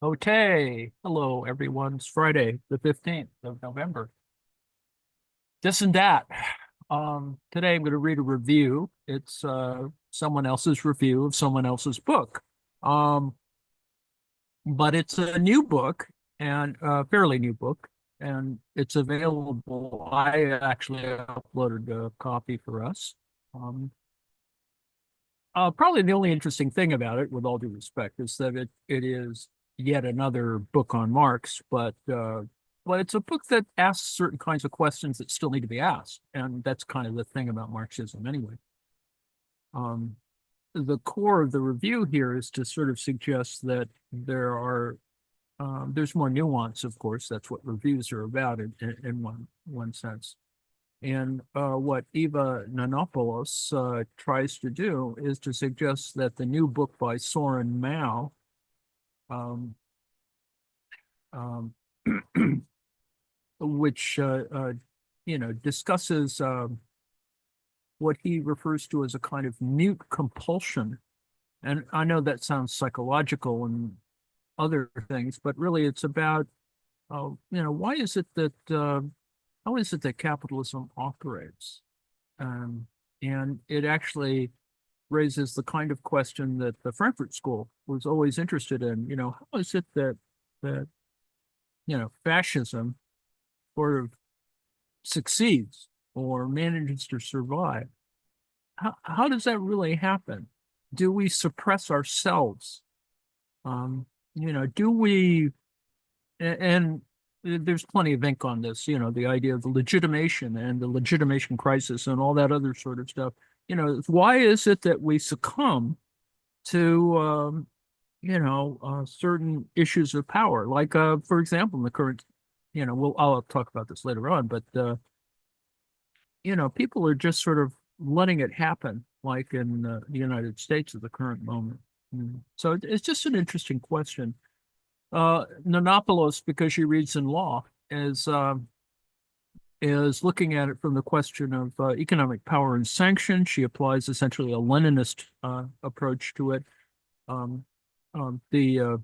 Okay. Hello, everyone. It's Friday, the 15th of November. This and that. Today I'm going to read a review. It's someone else's review of someone else's book. Um, but it's a new book and a fairly new book, and it's available. I actually uploaded a copy for us. Um, Probably the only interesting thing about it, with all due respect, is that it is yet another book on Marx, but it's a book that asks certain kinds of questions that still need to be asked, and that's kind of the thing about Marxism anyway. Um, the core of the review here is to sort of suggest that there's more nuance, of course. That's what reviews are about in one sense. And what Eva Nanopoulos tries to do is to suggest that the new book by Soren Mao, um, um, which discusses what he refers to as a kind of mute compulsion. And I know that sounds psychological and other things, but really it's about why is it that how is it that capitalism operates? Um, and it actually raises the kind of question that the Frankfurt School was always interested in. How is it that fascism sort of succeeds or manages to survive? How does that really happen? Do we suppress ourselves? Do we and there's plenty of ink on this, the idea of the legitimation and the legitimation crisis and all that other sort of stuff. Why is it that we succumb to, certain issues of power? Like, for example, in the current, I'll talk about this later on, but, people are just sort of letting it happen, like in the United States at the current moment. So it's just an interesting question. Nanopoulos, because she reads in law, is looking at it from the question of economic power and sanction. She applies essentially a Leninist approach to it. The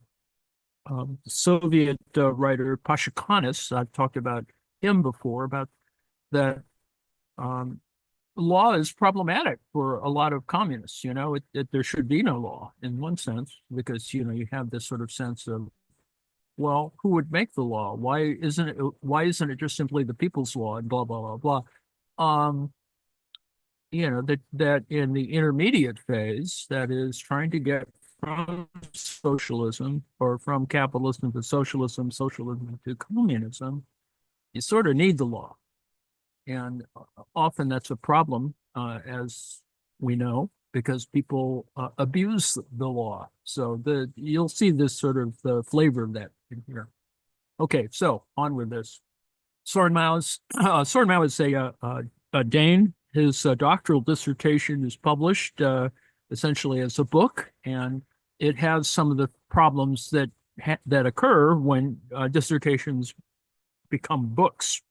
Soviet writer Pashikanis, I've talked about him before, about that um, law is problematic for a lot of communists. There should be no law in one sense, because you have this sort of sense of, well, who would make the law? Why isn't it just simply the people's law and blah blah blah blah? That in the intermediate phase, that is trying to get from socialism or from capitalism to socialism, socialism to communism, you sort of need the law. And often that's a problem, as we know, because people abuse the law. So you'll see this sort of the flavor of that in here. Okay, so on with this. Soren Mao is a Dane. His doctoral dissertation is published essentially as a book, and it has some of the problems that occur when dissertations become books,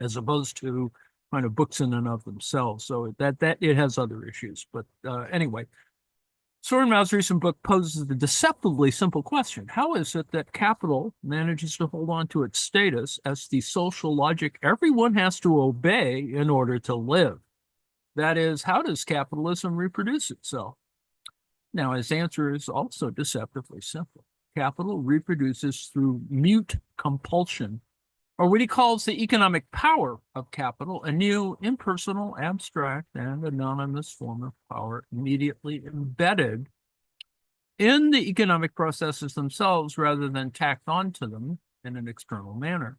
as opposed to kind of books in and of themselves. So that it has other issues. But anyway, Soren Mao's recent book poses the deceptively simple question: how is it that capital manages to hold on to its status as the social logic everyone has to obey in order to live? That is, how does capitalism reproduce itself? Now, his answer is also deceptively simple. Capital reproduces through mute compulsion, or what he calls the economic power of capital, a new, impersonal, abstract, and anonymous form of power immediately embedded in the economic processes themselves rather than tacked onto them in an external manner.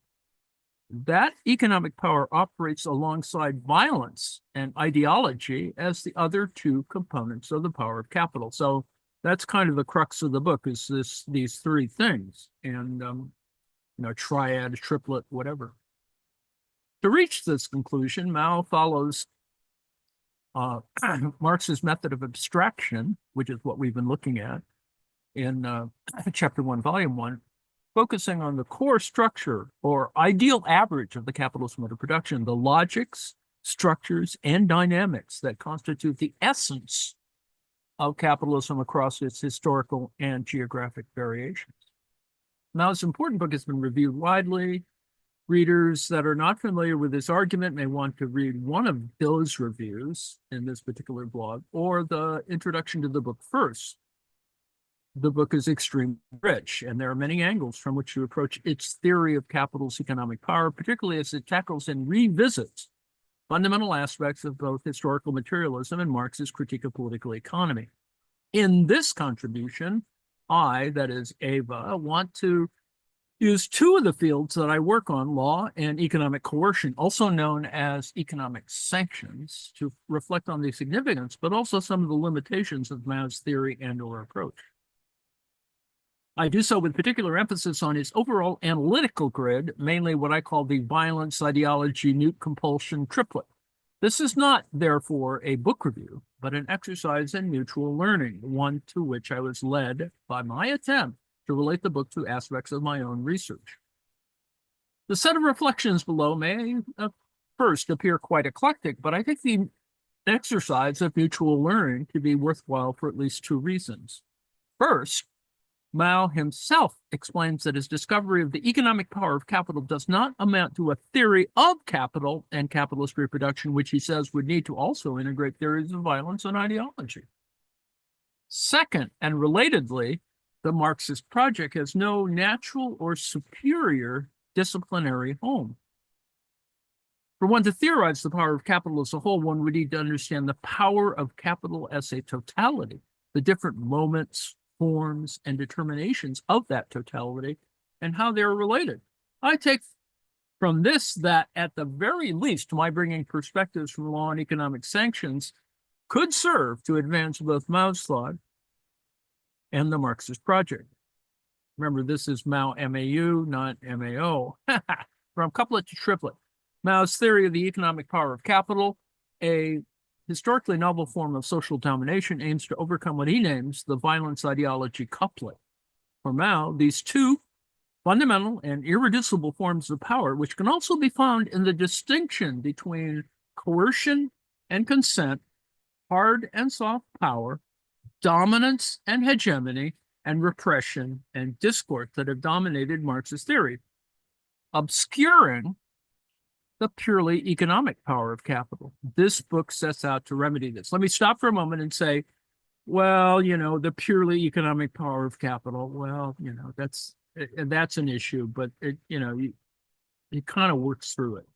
That economic power operates alongside violence and ideology as the other two components of the power of capital. So that's kind of the crux of the book, is these three things, and triad, triplet, whatever. To reach this conclusion, Mao follows Marx's method of abstraction, which is what we've been looking at in chapter 1, volume 1, focusing on the core structure or ideal average of the capitalist mode of production, the logics, structures, and dynamics that constitute the essence of capitalism across its historical and geographic variations. Mao's important book has been reviewed widely. Readers that are not familiar with this argument may want to read one of those reviews in this particular blog, or the introduction to the book first. The book is extremely rich, and there are many angles from which to approach its theory of capital's economic power, particularly as it tackles and revisits fundamental aspects of both historical materialism and Marx's critique of political economy. In this contribution, I, that is Ava, want to use two of the fields that I work on, law and economic coercion, also known as economic sanctions, to reflect on the significance, but also some of the limitations of Mao's theory and/or approach. I do so with particular emphasis on his overall analytical grid, mainly what I call the violence, ideology, newt, compulsion triplet. This is not, therefore, a book review, but an exercise in mutual learning, one to which I was led by my attempt to relate the book to aspects of my own research. The set of reflections below may first appear quite eclectic, but I think the exercise of mutual learning to be worthwhile for at least two reasons. First, Mao himself explains that his discovery of the economic power of capital does not amount to a theory of capital and capitalist reproduction, which he says would need to also integrate theories of violence and ideology. Second, and relatedly, the Marxist project has no natural or superior disciplinary home. For one to theorize the power of capital as a whole, one would need to understand the power of capital as a totality, the different moments, forms, and determinations of that totality, and how they're related. I take from this that, at the very least, my bringing perspectives from law and economic sanctions could serve to advance both Mao's thought and the Marxist project. Remember, this is Mao MAU, not MAO. From couplet to triplet. Mao's theory of the economic power of capital, a historically novel form of social domination, aims to overcome what he names the violence ideology couplet. For Mao, these two fundamental and irreducible forms of power, which can also be found in the distinction between coercion and consent, hard and soft power, dominance and hegemony, and repression and discord, that have dominated Marxist theory, obscuring the purely economic power of capital. This book sets out to remedy this. Let me stop for a moment and say, well, the purely economic power of capital, well, that's an issue, but it kind of works through it.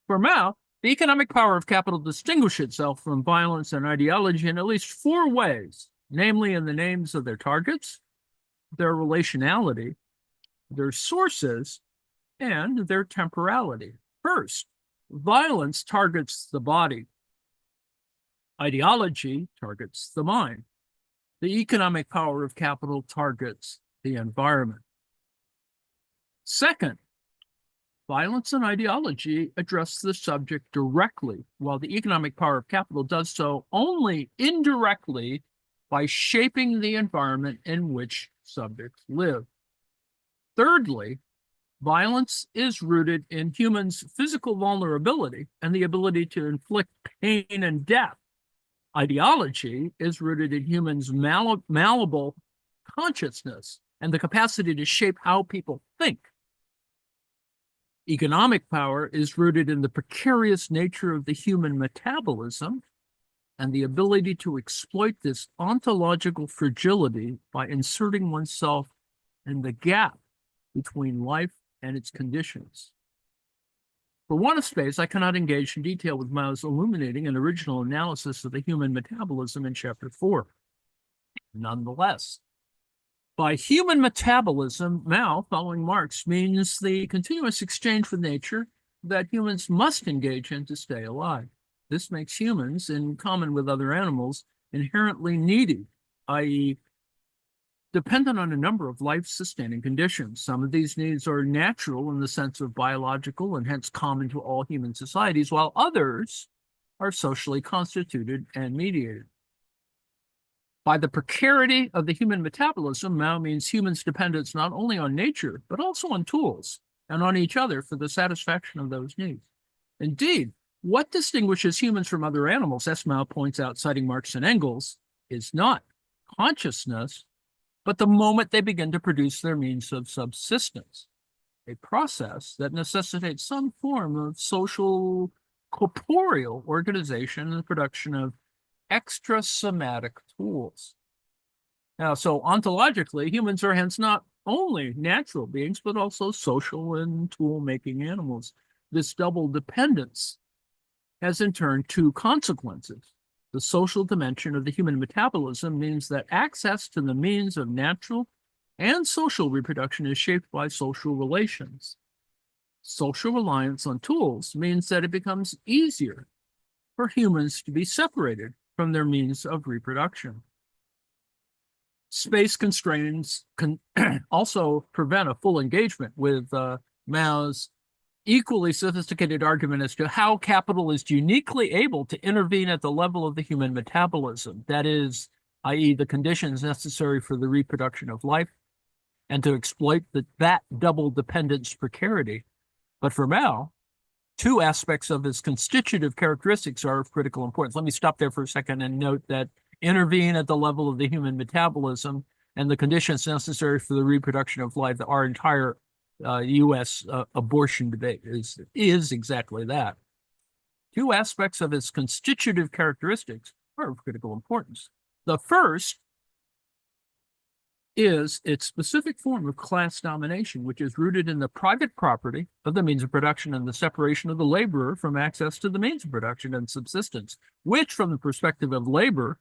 For Mao, the economic power of capital distinguishes itself from violence and ideology in at least four ways, namely in the names of their targets, their relationality, their sources, and their temporality. First, violence targets the body. Ideology targets the mind. The economic power of capital targets the environment. Second, violence and ideology address the subject directly, while the economic power of capital does so only indirectly by shaping the environment in which subjects live. Thirdly, violence is rooted in humans' physical vulnerability and the ability to inflict pain and death. Ideology is rooted in humans' malleable consciousness and the capacity to shape how people think. Economic power is rooted in the precarious nature of the human metabolism and the ability to exploit this ontological fragility by inserting oneself in the gap between life and its conditions. For want of space, I cannot engage in detail with Mao's illuminating and original analysis of the human metabolism in Chapter 4. Nonetheless, by human metabolism, Mao, following Marx, means the continuous exchange with nature that humans must engage in to stay alive. This makes humans, in common with other animals, inherently needy, i.e., dependent on a number of life-sustaining conditions. Some of these needs are natural in the sense of biological and hence common to all human societies, while others are socially constituted and mediated. By the precarity of the human metabolism, Mao means humans' dependence not only on nature, but also on tools and on each other for the satisfaction of those needs. Indeed, what distinguishes humans from other animals, as Mao points out, citing Marx and Engels, is not consciousness, but the moment they begin to produce their means of subsistence, a process that necessitates some form of social corporeal organization and the production of extrasomatic tools. Now, so ontologically, humans are hence not only natural beings, but also social and tool-making animals. This double dependence has in turn two consequences. The social dimension of the human metabolism means that access to the means of natural and social reproduction is shaped by social relations. Social reliance on tools means that it becomes easier for humans to be separated from their means of reproduction. Space constraints can also prevent a full engagement with Mao's equally sophisticated argument as to how capital is uniquely able to intervene at the level of the human metabolism, that is, i.e., the conditions necessary for the reproduction of life, and to exploit that double dependence precarity. But for Mao, two aspects of his constitutive characteristics are of critical importance. Let me stop there for a second and note that intervene at the level of the human metabolism and the conditions necessary for the reproduction of life, our entire U.S. Abortion debate is exactly that. Two aspects of its constitutive characteristics are of critical importance. The first is its specific form of class domination, which is rooted in the private property of the means of production and the separation of the laborer from access to the means of production and subsistence, which, from the perspective of labor,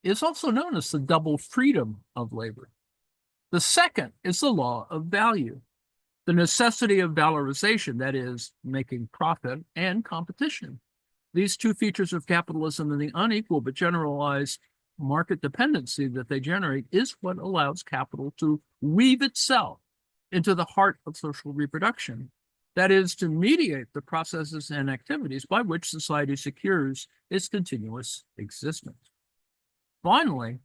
is also known as the double freedom of labor. The second is the law of value, the necessity of valorization, that is, making profit, and competition. These two features of capitalism and the unequal but generalized market dependency that they generate is what allows capital to weave itself into the heart of social reproduction. That is, to mediate the processes and activities by which society secures its continuous existence. Finally,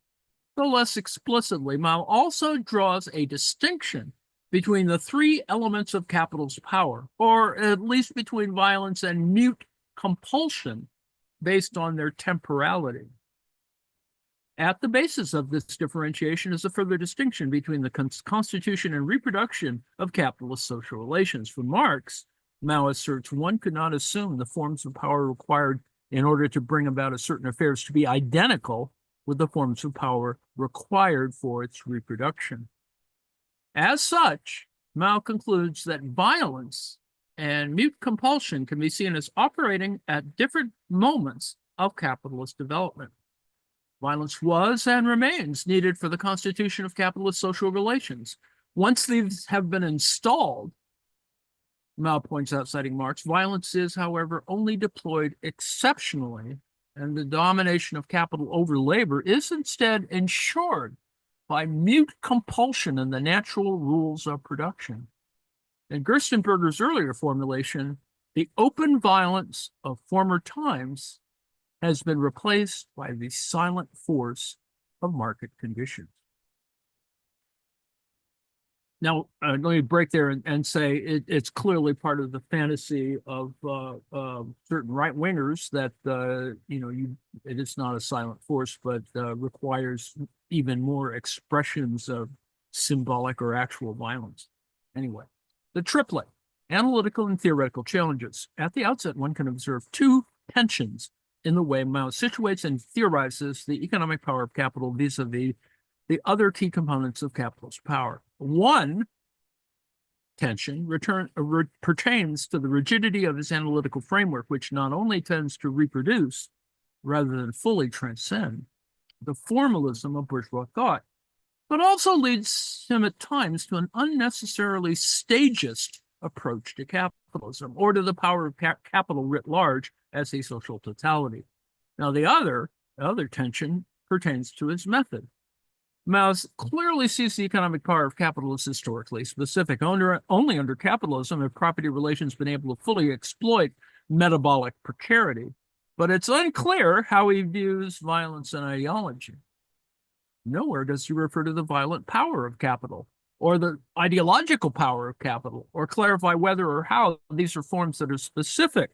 though less explicitly, Mao also draws a distinction between the three elements of capital's power, or at least between violence and mute compulsion, based on their temporality. At the basis of this differentiation is a further distinction between the constitution and reproduction of capitalist social relations. For Marx, Mao asserts one could not assume the forms of power required in order to bring about a certain affairs to be identical with the forms of power required for its reproduction. As such, Mao concludes that violence and mute compulsion can be seen as operating at different moments of capitalist development. Violence was and remains needed for the constitution of capitalist social relations. Once these have been installed, Mao points out, citing Marx, violence is, however, only deployed exceptionally, and the domination of capital over labor is instead ensured by mute compulsion and the natural rules of production. In Gerstenberger's earlier formulation, the open violence of former times has been replaced by the silent force of market conditions. Now, let me break there and say it's clearly part of the fantasy of certain right-wingers that it is not a silent force, but requires even more expressions of symbolic or actual violence. Anyway, the triplet: analytical and theoretical challenges. At the outset, one can observe two tensions in the way Mao situates and theorizes the economic power of capital vis-a-vis the other key components of capitalist power. One tension pertains to the rigidity of his analytical framework, which not only tends to reproduce, rather than fully transcend, the formalism of bourgeois thought, but also leads him at times to an unnecessarily stagist approach to capitalism, or to the power of capital writ large as a social totality. Now, the other tension pertains to his method. Mao clearly sees the economic power of capital as historically specific. Only under capitalism have property relations been able to fully exploit metabolic precarity, but it's unclear how he views violence and ideology. Nowhere does he refer to the violent power of capital or the ideological power of capital, or clarify whether or how these are forms that are specific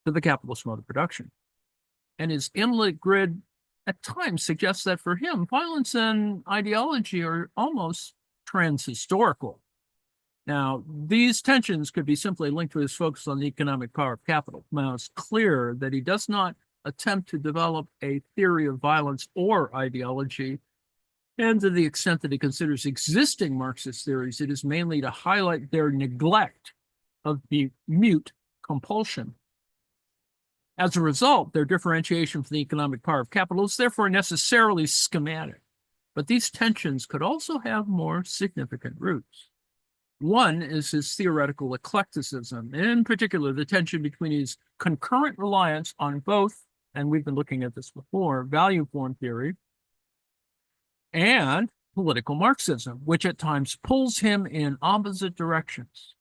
to the capitalist mode of production. And his analytic grid at times suggests that for him, violence and ideology are almost transhistorical. Now, these tensions could be simply linked to his focus on the economic power of capital. Now, it's clear that he does not attempt to develop a theory of violence or ideology, and to the extent that he considers existing Marxist theories, it is mainly to highlight their neglect of the mute compulsion. As a result, their differentiation from the economic power of capital is therefore necessarily schematic. But these tensions could also have more significant roots. One is his theoretical eclecticism, in particular, the tension between his concurrent reliance on both, and we've been looking at this before, value form theory and political Marxism, which at times pulls him in opposite directions.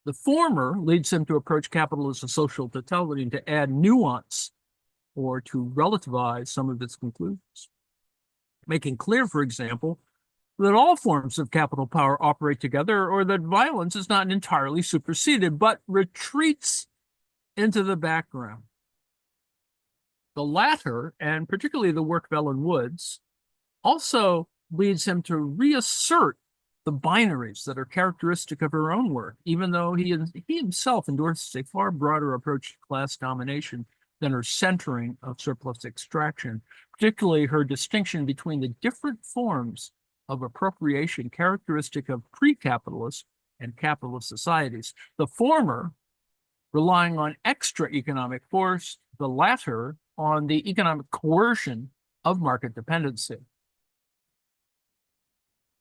The former leads him to approach capital as a social totality and to add nuance or to relativize some of its conclusions, making clear, for example, that all forms of capital power operate together, or that violence is not entirely superseded, but retreats into the background. The latter, and particularly the work of Ellen Woods, also leads him to reassert the binaries that are characteristic of her own work, even though he himself endorses a far broader approach to class domination than her centering of surplus extraction, particularly her distinction between the different forms of appropriation characteristic of pre-capitalist and capitalist societies. The former relying on extra economic force, the latter on the economic coercion of market dependency.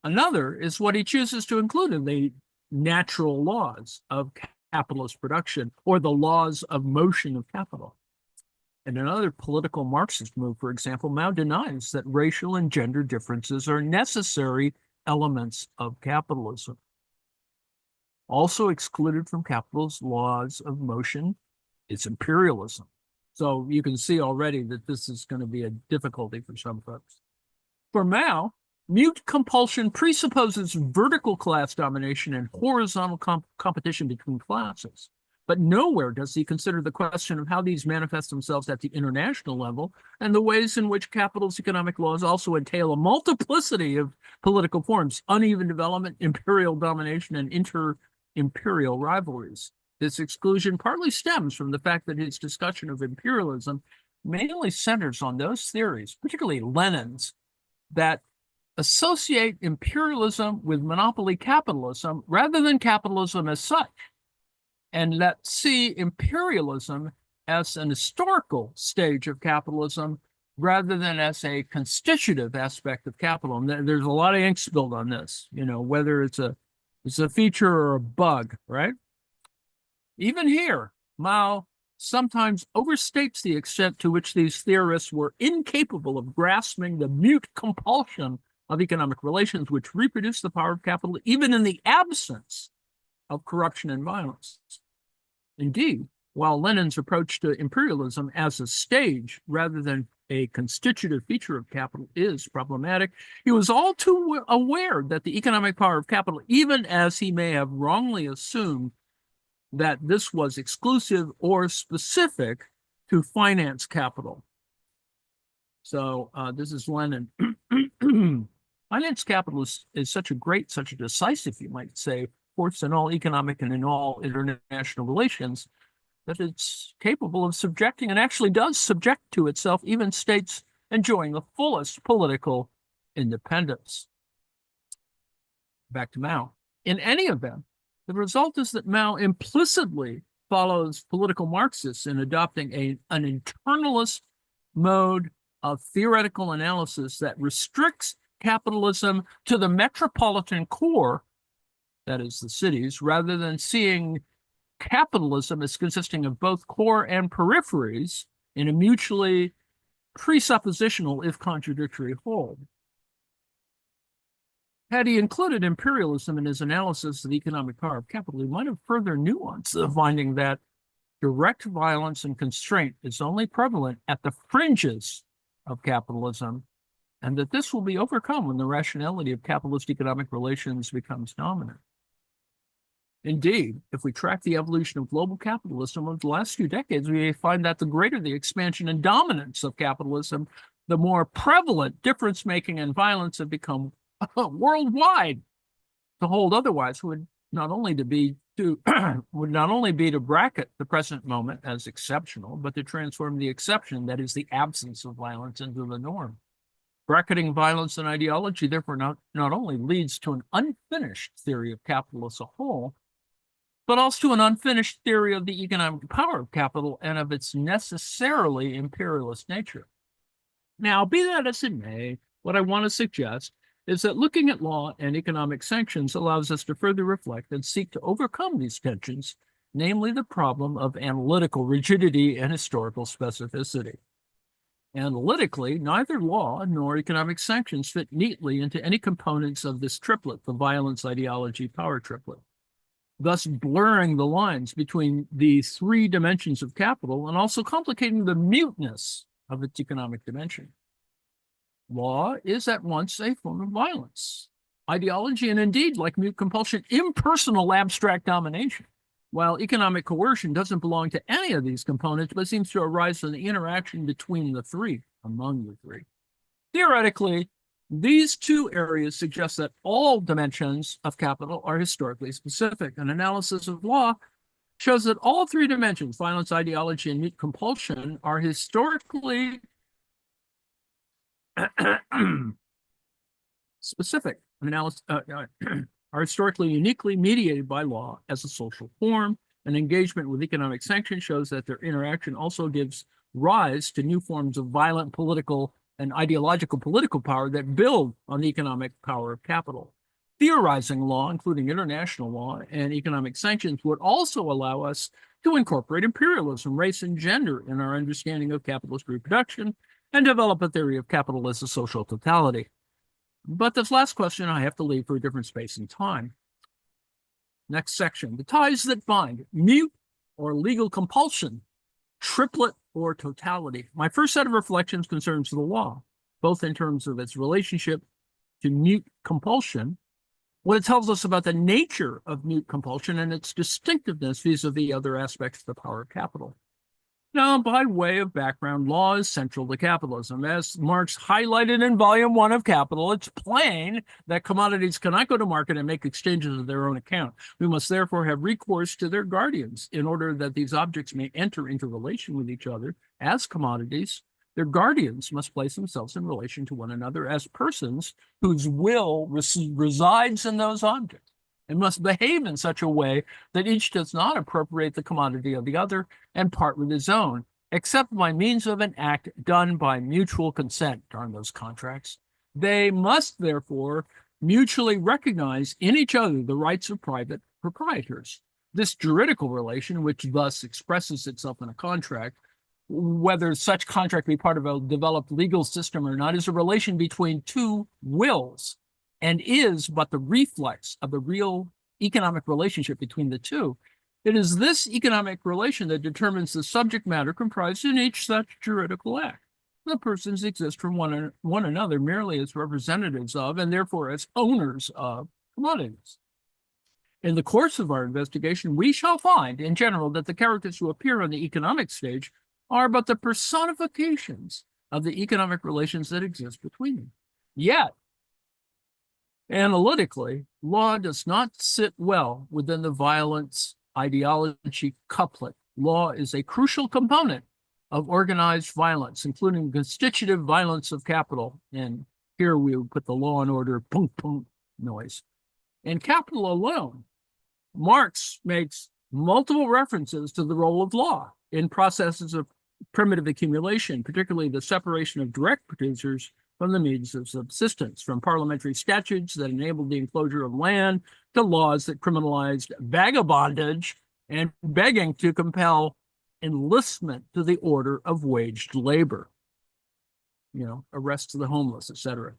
Another is what he chooses to include in the natural laws of capitalist production, or the laws of motion of capital. In another political Marxist move, for example, Mao denies that racial and gender differences are necessary elements of capitalism. Also excluded from capital's laws of motion is imperialism. So you can see already that this is going to be a difficulty for some folks. For Mao, mute compulsion presupposes vertical class domination and horizontal competition between classes. But nowhere does he consider the question of how these manifest themselves at the international level, and the ways in which capital's economic laws also entail a multiplicity of political forms, uneven development, imperial domination, and inter-imperial rivalries. This exclusion partly stems from the fact that his discussion of imperialism mainly centers on those theories, particularly Lenin's, that associate imperialism with monopoly capitalism rather than capitalism as such, and that see imperialism as an historical stage of capitalism rather than as a constitutive aspect of capital. And there's a lot of ink spilled on this, whether it's a feature or a bug, right? Even here, Mao sometimes overstates the extent to which these theorists were incapable of grasping the mute compulsion of economic relations, which reproduce the power of capital even in the absence of corruption and violence. Indeed, while Lenin's approach to imperialism as a stage rather than a constitutive feature of capital is problematic, he was all too aware that the economic power of capital, even as he may have wrongly assumed that this was exclusive or specific to finance capital. So this is Lenin. Finance capital is such a decisive, you might say, force in all economic and in all international relations, that it's capable of subjecting, and actually does subject to itself, even states enjoying the fullest political independence. Back to Mao. In any event, the result is that Mao implicitly follows political Marxists in adopting an internalist mode of theoretical analysis that restricts capitalism to the metropolitan core, that is, the cities, rather than seeing capitalism as consisting of both core and peripheries in a mutually presuppositional, if contradictory, whole. Had he included imperialism in his analysis of the economic power of capital, he might have further nuanced the finding that direct violence and constraint is only prevalent at the fringes of capitalism, and that this will be overcome when the rationality of capitalist economic relations becomes dominant. Indeed, if we track the evolution of global capitalism over the last few decades, we may find that the greater the expansion and dominance of capitalism, the more prevalent difference-making and violence have become worldwide. To hold otherwise would not only be to bracket the present moment as exceptional, but to transform the exception, that is the absence of violence, into the norm. Bracketing violence and ideology, therefore, not only leads to an unfinished theory of capital as a whole, but also to an unfinished theory of the economic power of capital and of its necessarily imperialist nature. Now, be that as it may, what I want to suggest is that looking at law and economic sanctions allows us to further reflect and seek to overcome these tensions, namely the problem of analytical rigidity and historical specificity. Analytically, neither law nor economic sanctions fit neatly into any components of this triplet, the violence, ideology, power triplet, thus blurring the lines between the three dimensions of capital and also complicating the muteness of its economic dimension. Law is at once a form of violence, ideology, and indeed, like mute compulsion, impersonal abstract domination, while economic coercion doesn't belong to any of these components, but seems to arise from the interaction between the three, among the three. Theoretically, these two areas suggest that all dimensions of capital are historically specific. An analysis of law shows that all three dimensions, violence, ideology, and mute compulsion, are historically specific. Analysis are historically uniquely mediated by law as a social form. An engagement with economic sanction shows that their interaction also gives rise to new forms of violent political and ideological political power that build on the economic power of capital. Theorizing law, including international law and economic sanctions, would also allow us to incorporate imperialism, race, and gender in our understanding of capitalist reproduction and develop a theory of capital as a social totality. But this last question I have to leave for a different space and time. Next section, the ties that bind, mute or legal compulsion, triplet or totality. My first set of reflections concerns the law, both in terms of its relationship to mute compulsion, what it tells us about the nature of mute compulsion and its distinctiveness vis-a-vis other aspects of the power of capital. Now, by way of background, law is central to capitalism. As Marx highlighted in Volume 1 of Capital, it's plain that commodities cannot go to market and make exchanges of their own account. We must therefore have recourse to their guardians in order that these objects may enter into relation with each other as commodities. Their guardians must place themselves in relation to one another as persons whose will resides in those objects, and must behave in such a way that each does not appropriate the commodity of the other and part with his own, except by means of an act done by mutual consent. Darn those contracts. They must therefore mutually recognize in each other the rights of private proprietors. This juridical relation, which thus expresses itself in a contract, whether such contract be part of a developed legal system or not, is a relation between two wills, and is but the reflex of the real economic relationship between the two. It is this economic relation that determines the subject matter comprised in each such juridical act. The persons exist from one another merely as representatives of, and therefore as owners of, commodities. In the course of our investigation, we shall find, in general, that the characters who appear on the economic stage are but the personifications of the economic relations that exist between them. Yet, analytically, law does not sit well within the violence ideology couplet. Law is a crucial component of organized violence, including constitutive violence of capital. And here we put the law and order punk punk noise. In Capital alone, Marx makes multiple references to the role of law in processes of primitive accumulation, particularly the separation of direct producers from the means of subsistence, from parliamentary statutes that enabled the enclosure of land to laws that criminalized vagabondage and begging to compel enlistment to the order of waged labor, arrests of the homeless, etc.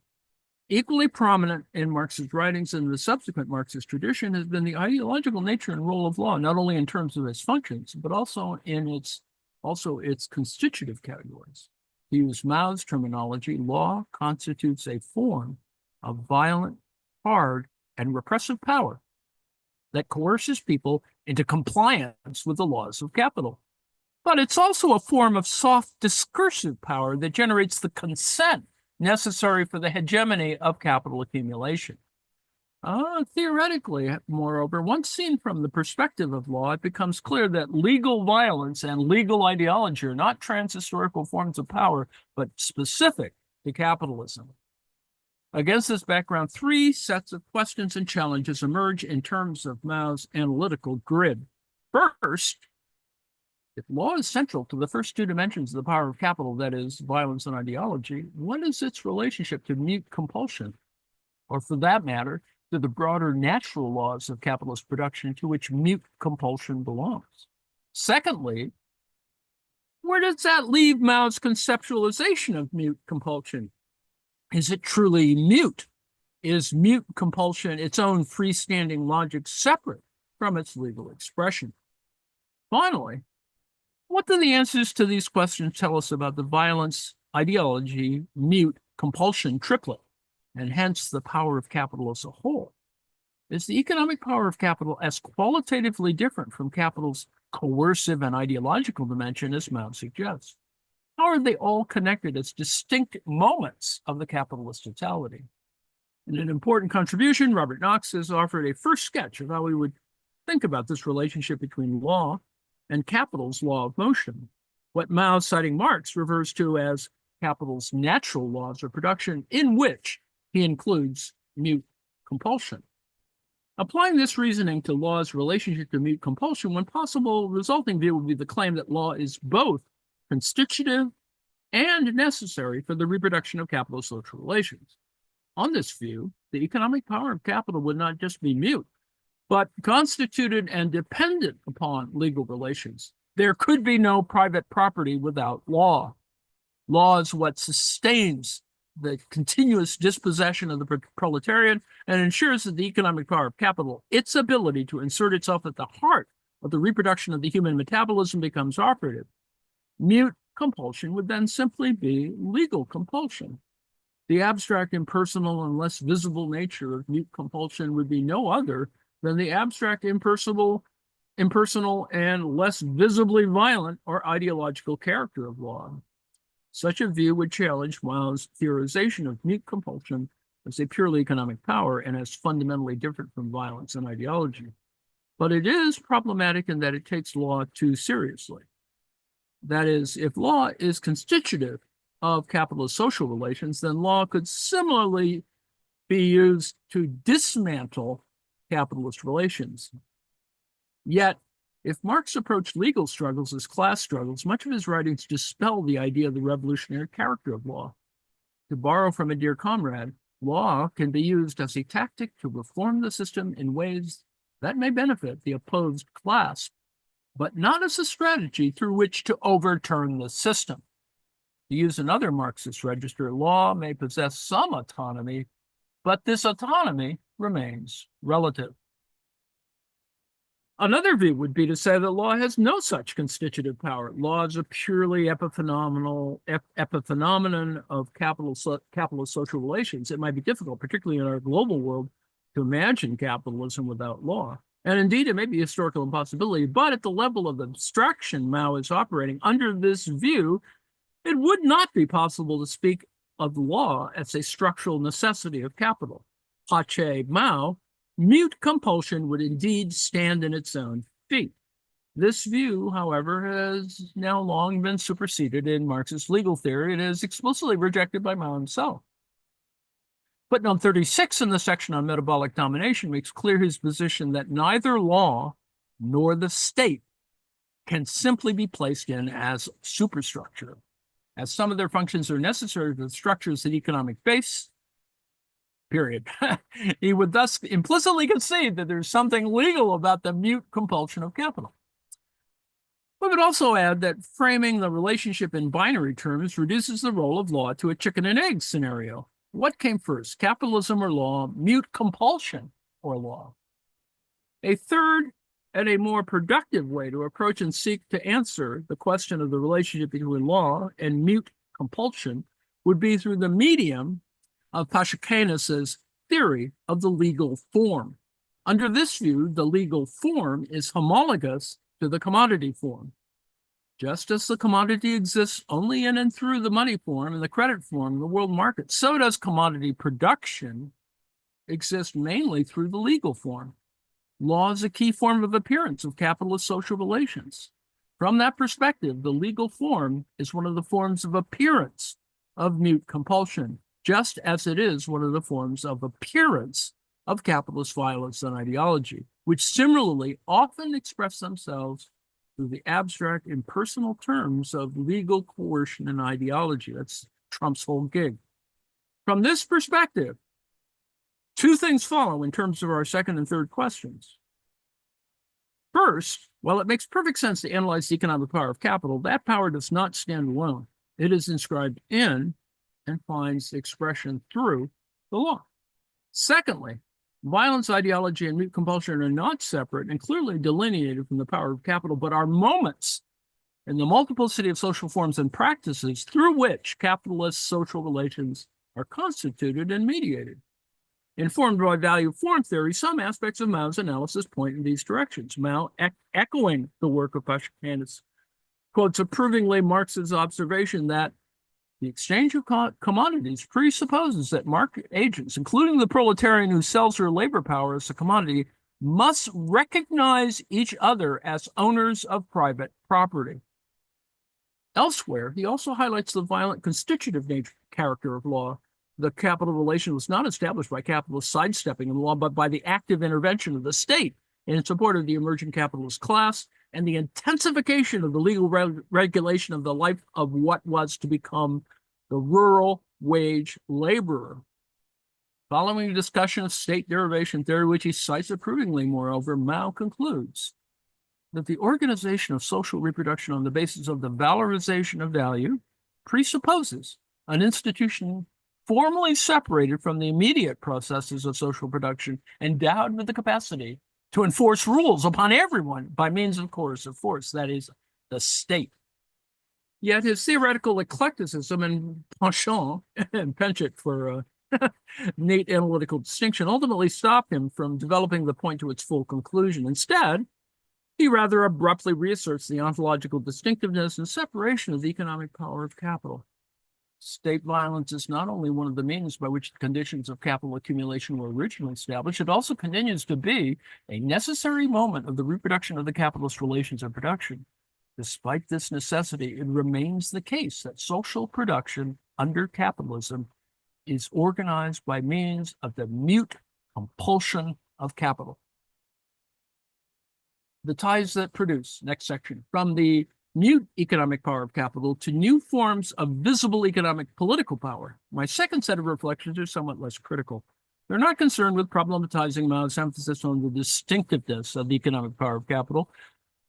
Equally prominent in Marx's writings and the subsequent Marxist tradition has been the ideological nature and role of law, not only in terms of its functions, but also in its constitutive categories. To use Mao's terminology, law constitutes a form of violent, hard, and repressive power that coerces people into compliance with the laws of capital. But it's also a form of soft discursive power that generates the consent necessary for the hegemony of capital accumulation. Theoretically, moreover, once seen from the perspective of law, it becomes clear that legal violence and legal ideology are not transhistorical forms of power, but specific to capitalism. Against this background, three sets of questions and challenges emerge in terms of Mao's analytical grid. First, if law is central to the first two dimensions of the power of capital, that is, violence and ideology, what is its relationship to mute compulsion? Or for that matter, to the broader natural laws of capitalist production to which mute compulsion belongs? Secondly, where does that leave Mao's conceptualization of mute compulsion? Is it truly mute? Is mute compulsion its own freestanding logic separate from its legal expression? Finally, what do the answers to these questions tell us about the violence, ideology, mute, compulsion triplet, and hence the power of capital as a whole? Is the economic power of capital as qualitatively different from capital's coercive and ideological dimension as Mao suggests? How are they all connected as distinct moments of the capitalist totality? In an important contribution, Robert Knox has offered a first sketch of how we would think about this relationship between law and capital's law of motion, what Mao, citing Marx, refers to as capital's natural laws of production, in which he includes mute compulsion. Applying this reasoning to law's relationship to mute compulsion, one possible resulting view would be the claim that law is both constitutive and necessary for the reproduction of capital social relations. On this view, the economic power of capital would not just be mute, but constituted and dependent upon legal relations. There could be no private property without law. Law is what sustains the continuous dispossession of the proletariat and ensures that the economic power of capital, its ability to insert itself at the heart of the reproduction of the human metabolism, becomes operative. Mute compulsion would then simply be legal compulsion. The abstract, impersonal, and less visible nature of mute compulsion would be no other than the abstract, impersonal, and less visibly violent or ideological character of law. Such a view would challenge Mao's theorization of mute compulsion as a purely economic power and as fundamentally different from violence and ideology. But it is problematic in that it takes law too seriously. That is, if law is constitutive of capitalist social relations, then law could similarly be used to dismantle capitalist relations. Yet, if Marx approached legal struggles as class struggles, much of his writings dispel the idea of the revolutionary character of law. To borrow from a dear comrade, law can be used as a tactic to reform the system in ways that may benefit the opposed class, but not as a strategy through which to overturn the system. To use another Marxist register, law may possess some autonomy, but this autonomy remains relative. Another view would be to say that law has no such constitutive power. Law is a purely epiphenomenon of capitalist social relations. It might be difficult, particularly in our global world, to imagine capitalism without law. And indeed, it may be a historical impossibility, but at the level of abstraction Mao is operating under this view, it would not be possible to speak of law as a structural necessity of capital. Pache Mao, mute compulsion would indeed stand in its own feet. This view, however, has now long been superseded in Marxist legal theory and is explicitly rejected by Mao himself. Footnote 36 in the section on metabolic domination makes clear his position that neither law nor the state can simply be placed in as superstructure, as some of their functions are necessary to the structures that economic base, period. He would thus implicitly concede that there's something legal about the mute compulsion of capital. We would also add that framing the relationship in binary terms reduces the role of law to a chicken and egg scenario. What came first, capitalism or law, mute compulsion or law? A third and a more productive way to approach and seek to answer the question of the relationship between law and mute compulsion would be through the medium of Paschakanus's theory of the legal form. Under this view, the legal form is homologous to the commodity form. Just as the commodity exists only in and through the money form and the credit form in the world market, so does commodity production exist mainly through the legal form. Law is a key form of appearance of capitalist social relations. From that perspective, the legal form is one of the forms of appearance of mute compulsion, just as it is one of the forms of appearance of capitalist violence and ideology, which similarly often express themselves through the abstract impersonal terms of legal coercion and ideology. That's Trump's whole gig. From this perspective, two things follow in terms of our second and third questions. First, while it makes perfect sense to analyze the economic power of capital, that power does not stand alone. It is inscribed in and finds expression through the law. Secondly, violence, ideology, and mute compulsion are not separate and clearly delineated from the power of capital, but are moments in the multiplicity of social forms and practices through which capitalist social relations are constituted and mediated. Informed by value form theory, some aspects of Mao's analysis point in these directions. Mao, echoing the work of Paschanis, quotes approvingly Marx's observation that the exchange of commodities presupposes that market agents, including the proletarian who sells her labor power as a commodity, must recognize each other as owners of private property. Elsewhere, he also highlights the violent constitutive character of law. The capital relation was not established by capitalists sidestepping in law, but by the active intervention of the state in support of the emerging capitalist class and the intensification of the legal regulation of the life of what was to become the rural wage laborer. Following a discussion of state derivation theory, which he cites approvingly, moreover, Mao concludes that the organization of social reproduction on the basis of the valorization of value presupposes an institution formally separated from the immediate processes of social production, endowed with the capacity to enforce rules upon everyone by means of coercive force, that is, the state. Yet his theoretical eclecticism and penchant, and penchant for a neat analytical distinction, ultimately stopped him from developing the point to its full conclusion. Instead, he rather abruptly reasserts the ontological distinctiveness and separation of the economic power of capital. State violence is not only one of the means by which the conditions of capital accumulation were originally established, it also continues to be a necessary moment of the reproduction of the capitalist relations of production. Despite this necessity, it remains the case that social production under capitalism is organized by means of the mute compulsion of capital. The ties that produce, next section, from the mute economic power of capital to new forms of visible economic political power. My second set of reflections are somewhat less critical. They're not concerned with problematizing Mao's emphasis on the distinctiveness of the economic power of capital,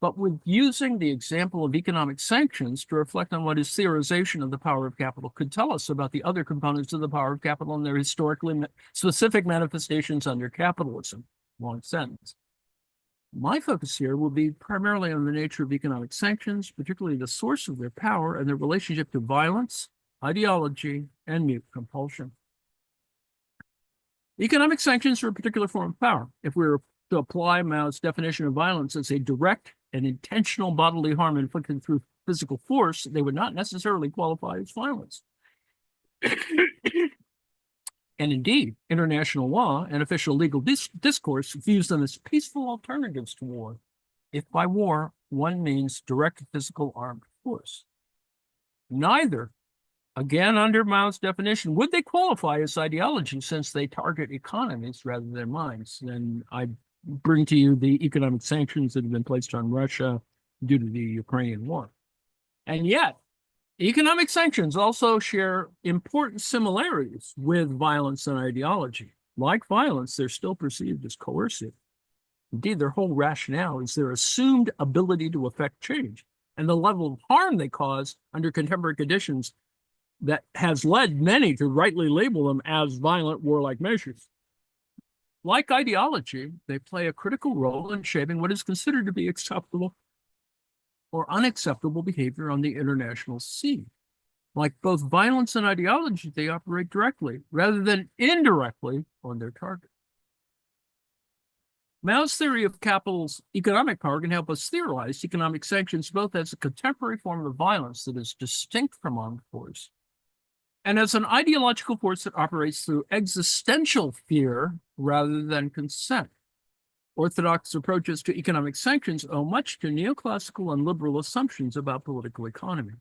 but with using the example of economic sanctions to reflect on what his theorization of the power of capital could tell us about the other components of the power of capital and their historically specific manifestations under capitalism. Long sentence. My focus here will be primarily on the nature of economic sanctions, particularly the source of their power and their relationship to violence, ideology, and mute compulsion. Economic sanctions are a particular form of power. If we were to apply Mao's definition of violence as a direct and intentional bodily harm inflicted through physical force, they would not necessarily qualify as violence. And indeed, international law and official legal discourse views them as peaceful alternatives to war, if by war one means direct physical armed force. Neither, again under Mao's definition, would they qualify as ideology since they target economies rather than minds. And I bring to you the economic sanctions that have been placed on Russia due to the Ukrainian war. And yet, economic sanctions also share important similarities with violence and ideology. Like violence, they're still perceived as coercive. Indeed, their whole rationale is their assumed ability to affect change and the level of harm they cause under contemporary conditions that has led many to rightly label them as violent warlike measures. Like ideology, they play a critical role in shaping what is considered to be acceptable or unacceptable behavior on the international scene. Like both violence and ideology, they operate directly rather than indirectly on their target. Mao's theory of capital's economic power can help us theorize economic sanctions both as a contemporary form of violence that is distinct from armed force and as an ideological force that operates through existential fear rather than consent. Orthodox approaches to economic sanctions owe much to neoclassical and liberal assumptions about political economy.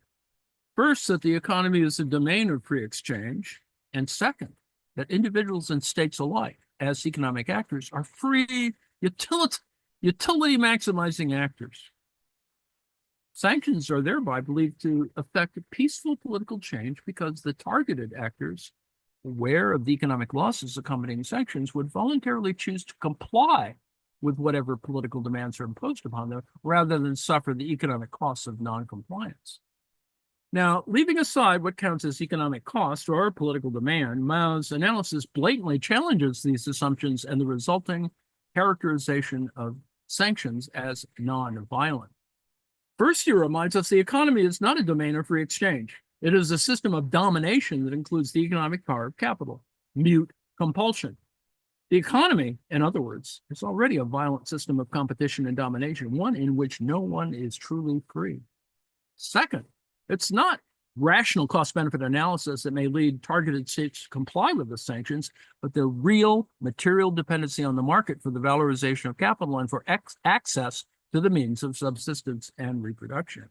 First, that the economy is a domain of free exchange, and second, that individuals and states alike, as economic actors, are free utility maximizing actors. Sanctions are thereby believed to affect peaceful political change because the targeted actors, aware of the economic losses accompanying sanctions, would voluntarily choose to comply with whatever political demands are imposed upon them rather than suffer the economic costs of noncompliance. Now, leaving aside what counts as economic cost or political demand, Mao's analysis blatantly challenges these assumptions and the resulting characterization of sanctions as non-violent. First, he reminds us the economy is not a domain of free exchange. It is a system of domination that includes the economic power of capital, mute compulsion. The economy, in other words, is already a violent system of competition and domination, one in which no one is truly free. Second, it's not rational cost-benefit analysis that may lead targeted states to comply with the sanctions, but the real material dependency on the market for the valorization of capital and for access to the means of subsistence and reproduction.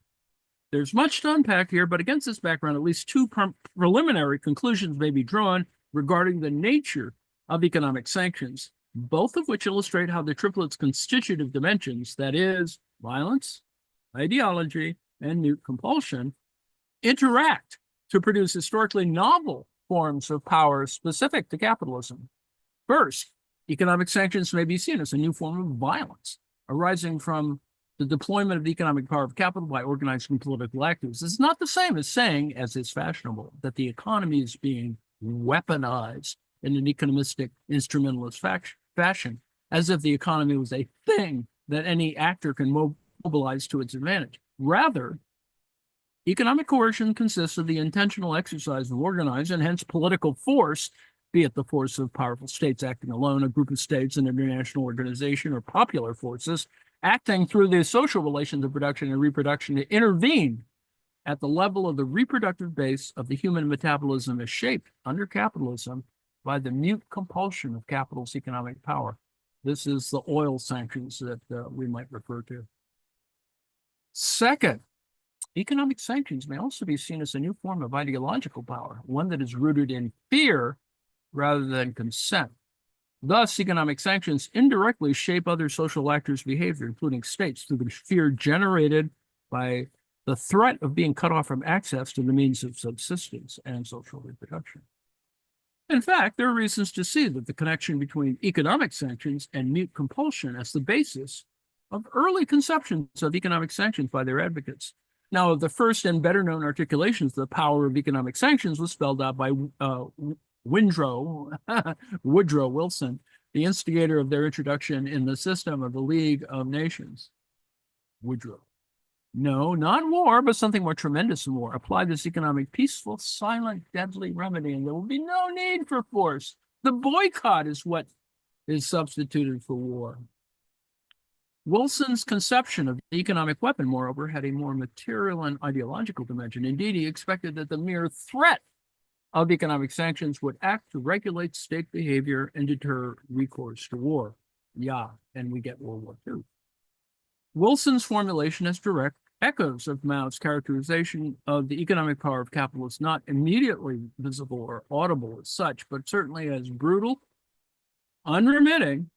There's much to unpack here, but against this background, at least two preliminary conclusions may be drawn regarding the nature of economic sanctions, both of which illustrate how the triplet's constitutive dimensions, that is, violence, ideology, and mute compulsion, interact to produce historically novel forms of power specific to capitalism. First, economic sanctions may be seen as a new form of violence arising from the deployment of the economic power of capital by organizing political actors. It's not the same as saying, as is fashionable, that the economy is being weaponized in an economistic, instrumentalist fashion, as if the economy was a thing that any actor can mobilize to its advantage. Rather, economic coercion consists of the intentional exercise of organized and hence political force, be it the force of powerful states acting alone, a group of states, an international organization, or popular forces, acting through the social relations of production and reproduction to intervene at the level of the reproductive base of the human metabolism as shaped under capitalism by the mute compulsion of capital's economic power. This is the oil sanctions that we might refer to. Second, economic sanctions may also be seen as a new form of ideological power, one that is rooted in fear rather than consent. Thus, economic sanctions indirectly shape other social actors' behavior, including states, through the fear generated by the threat of being cut off from access to the means of subsistence and social reproduction. In fact, there are reasons to see that the connection between economic sanctions and mute compulsion as the basis of early conceptions of economic sanctions by their advocates. Now, the first and better known articulations of the power of economic sanctions was spelled out by Woodrow Wilson, the instigator of their introduction in the system of the League of Nations. Woodrow. No, not war, but something more tremendous than war. Apply this economic, peaceful, silent, deadly remedy, and there will be no need for force. The boycott is what is substituted for war. Wilson's conception of the economic weapon, moreover, had a more material and ideological dimension. Indeed, he expected that the mere threat of economic sanctions would act to regulate state behavior and deter recourse to war. Yeah, and we get World War II. Wilson's formulation has direct echoes of Mao's characterization of the economic power of capitalists, not immediately visible or audible as such, but certainly as brutal, unremitting,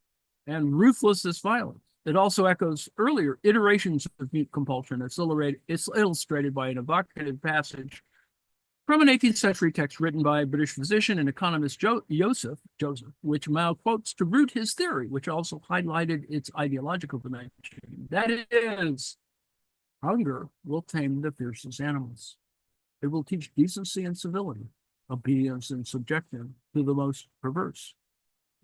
and ruthless as violence. It also echoes earlier iterations of mute compulsion. It's illustrated by an evocative passage from an 18th century text written by a British physician and economist Joseph, which Mao quotes to root his theory, which also highlighted its ideological dimension. That is, hunger will tame the fiercest animals. It will teach decency and civility, obedience and subjection to the most perverse.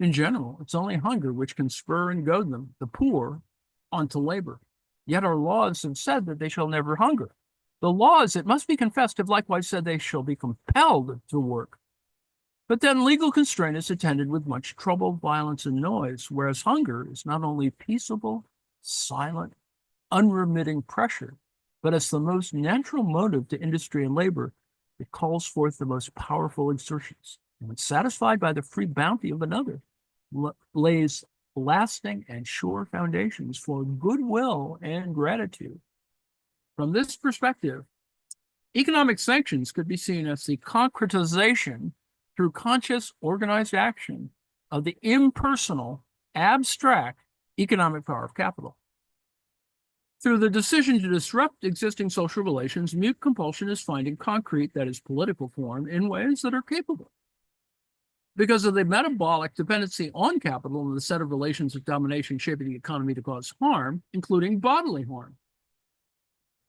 In general, it's only hunger which can spur and goad them, the poor, onto labor. Yet our laws have said that they shall never hunger. The laws, it must be confessed, have likewise said they shall be compelled to work. But then legal constraint is attended with much trouble, violence, and noise, whereas hunger is not only peaceable, silent, unremitting pressure, but as the most natural motive to industry and labor, it calls forth the most powerful exertions. And when satisfied by the free bounty of another, lays lasting and sure foundations for goodwill and gratitude. From this perspective, economic sanctions could be seen as the concretization through conscious, organized action of the impersonal, abstract economic power of capital. Through the decision to disrupt existing social relations, mute compulsion is finding concrete, that is, political form, in ways that are capable. Because of the metabolic dependency on capital and the set of relations of domination shaping the economy to cause harm, including bodily harm.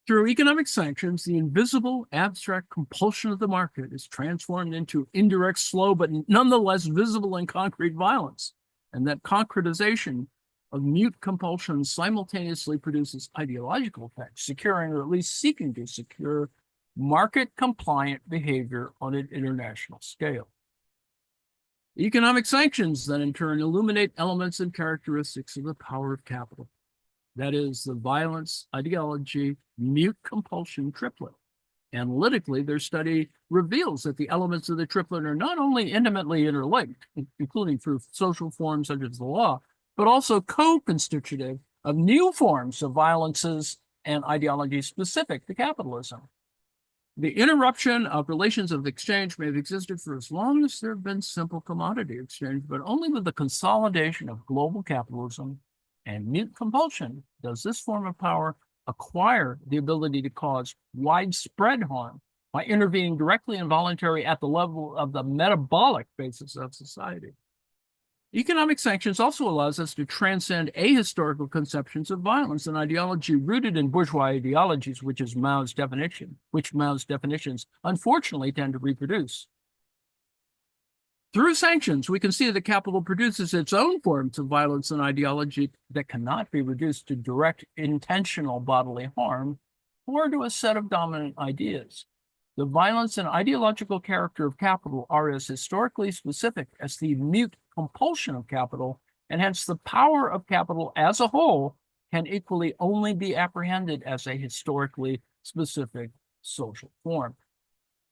Through economic sanctions, the invisible, abstract compulsion of the market is transformed into indirect, slow, but nonetheless visible and concrete violence. And that concretization of mute compulsion simultaneously produces ideological effects, securing or at least seeking to secure market-compliant behavior on an international scale. Economic sanctions then in turn illuminate elements and characteristics of the power of capital. That is the violence, ideology, mute compulsion triplet. Analytically, their study reveals that the elements of the triplet are not only intimately interlinked, including through social forms such as the law, but also co-constitutive of new forms of violences and ideologies specific to capitalism. The interruption of relations of exchange may have existed for as long as there have been simple commodity exchange, but only with the consolidation of global capitalism and mute compulsion does this form of power acquire the ability to cause widespread harm by intervening directly and voluntarily at the level of the metabolic basis of society. Economic sanctions also allows us to transcend ahistorical conceptions of violence and ideology rooted in bourgeois ideologies, which Mao's definitions unfortunately tend to reproduce. Through sanctions, we can see that capital produces its own forms of violence and ideology that cannot be reduced to direct intentional bodily harm or to a set of dominant ideas. The violence and ideological character of capital are as historically specific as the mute compulsion of capital, and hence the power of capital as a whole can equally only be apprehended as a historically specific social form.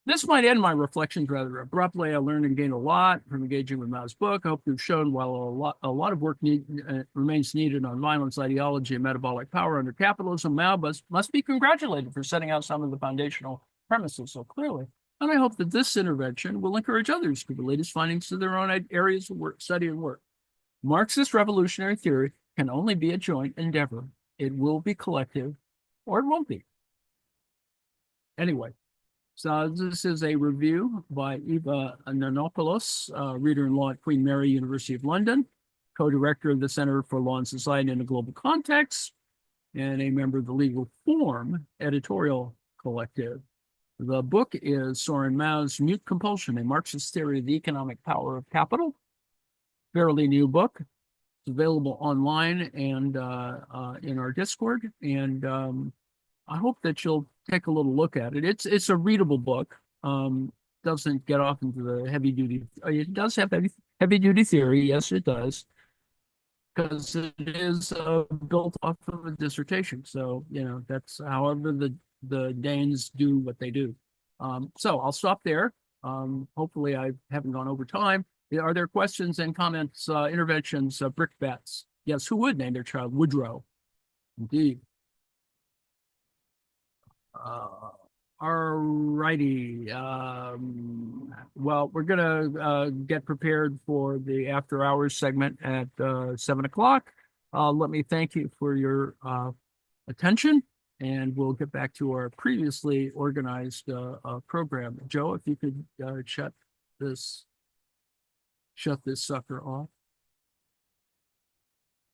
This might end my reflections rather abruptly. I learned and gained a lot from engaging with Mao's book. I hope we've shown while a lot of work remains needed on violence, ideology, and metabolic power under capitalism, Mao must be congratulated for setting out some of the foundational premises so clearly. And I hope that this intervention will encourage others to relate his findings to their own areas of work, study and work. Marxist revolutionary theory can only be a joint endeavor. It will be collective or it won't be. Anyway, so this is a review by Eva Nanopoulos, reader-in-law at Queen Mary University of London, co-director of the Center for Law and Society in a Global Context, and a member of the Legal Form editorial collective. The book is Soren Mao's Mute Compulsion, a Marxist Theory of the Economic Power of Capital. Fairly new book. It's available online and in our Discord. And I hope that you'll take a little look at it. It's a readable book. Doesn't get off into the heavy duty. It does have heavy duty theory. Yes, it does. Because it is built off of a dissertation. So, that's however the Danes do what they do. So I'll stop there. Hopefully I haven't gone over time. Are there questions and comments, interventions, brickbats? Yes, who would name their child Woodrow? Indeed. All righty. Well, we're going to get prepared for the after hours segment at 7 o'clock. Let me thank you for your attention, and we'll get back to our previously organized program. Joe, if you could shut this sucker off.